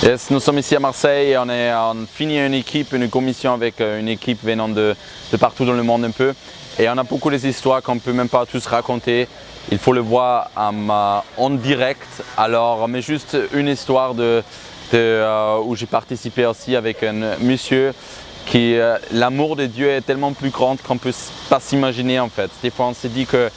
Yes, nous sommes ici à Marseille et on finit une commission avec une équipe venant de partout dans le monde un peu. Et on a beaucoup des histoires qu'on ne peut même pas tous raconter. Il faut le voir en direct. Alors, mais juste une histoire où j'ai participé aussi avec un monsieur qui, l'amour de Dieu est tellement plus grand qu'on ne peut pas s'imaginer en fait. Des fois on se dit que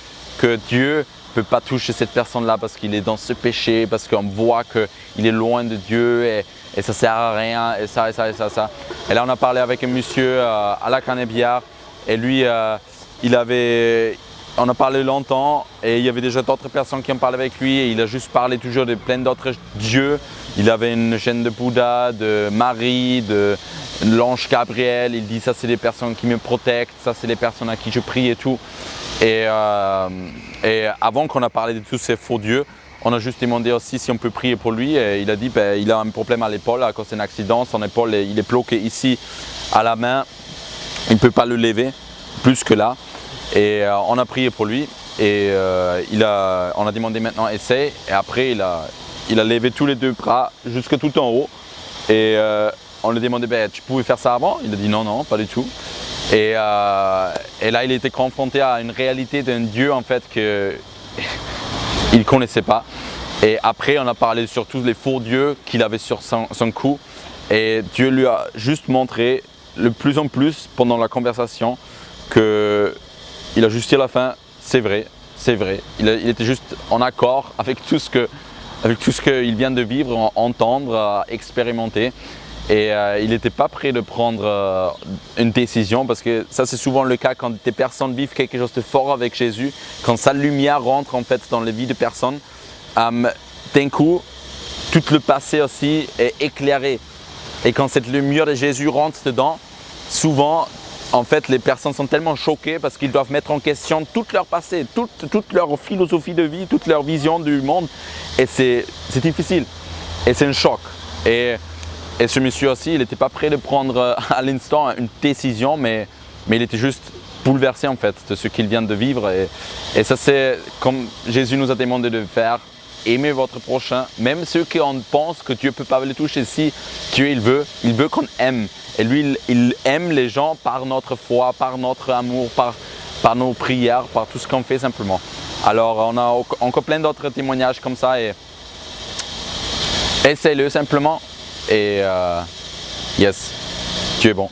Dieu ne peut pas toucher cette personne-là parce qu'il est dans ce péché, parce qu'on voit qu'il est loin de Dieu et ça ne sert à rien, et ça. Et là on a parlé avec un monsieur à la Canebière et lui, on a parlé longtemps et il y avait déjà d'autres personnes qui ont parlé avec lui et il a juste parlé toujours de plein d'autres dieux. Il avait une chaîne de Bouddha, de Marie, de l'ange Gabriel. Il dit ça c'est des personnes qui me protègent, ça c'est les personnes à qui je prie et tout. Et avant qu'on a parlé de tous ces faux dieux, on a juste demandé aussi si on peut prier pour lui et il a dit il a un problème à l'épaule à cause d'un accident. Son épaule il est bloqué ici à la main, il ne peut pas le lever plus que là. Et on a prié pour lui et on a demandé maintenant essaye et après il a levé tous les deux bras jusque tout en haut et on lui a demandé tu pouvais faire ça avant? Il a dit non, pas du tout. Et là il était confronté à une réalité d'un Dieu en fait qu'il ne connaissait pas. Et après on a parlé sur tous les faux dieux qu'il avait sur son cou et Dieu lui a juste montré de plus en plus pendant la conversation qu'il a juste dit à la fin, c'est vrai. Il était juste en accord avec tout ce qu'il vient de vivre, entendre, expérimenter. Et il n'était pas prêt de prendre une décision parce que ça c'est souvent le cas quand des personnes vivent quelque chose de fort avec Jésus, quand sa lumière rentre en fait dans les vies de personnes, d'un coup tout le passé aussi est éclairé. Et quand cette lumière de Jésus rentre dedans, souvent en fait, les personnes sont tellement choquées parce qu'ils doivent mettre en question tout leur passé, toute leur philosophie de vie, toute leur vision du monde. Et c'est difficile. Et c'est un choc. Et ce monsieur aussi, il n'était pas prêt de prendre à l'instant une décision, mais il était juste bouleversé en fait de ce qu'il vient de vivre. Et ça, c'est comme Jésus nous a demandé de faire. Aimez votre prochain, même ceux qui pensent que Dieu ne peut pas les toucher. Si Dieu il veut qu'on aime. Et lui, il aime les gens par notre foi, par notre amour, par nos prières, par tout ce qu'on fait simplement. Alors, on a encore plein d'autres témoignages comme ça et essayez-le simplement. Et yes, Dieu est bon.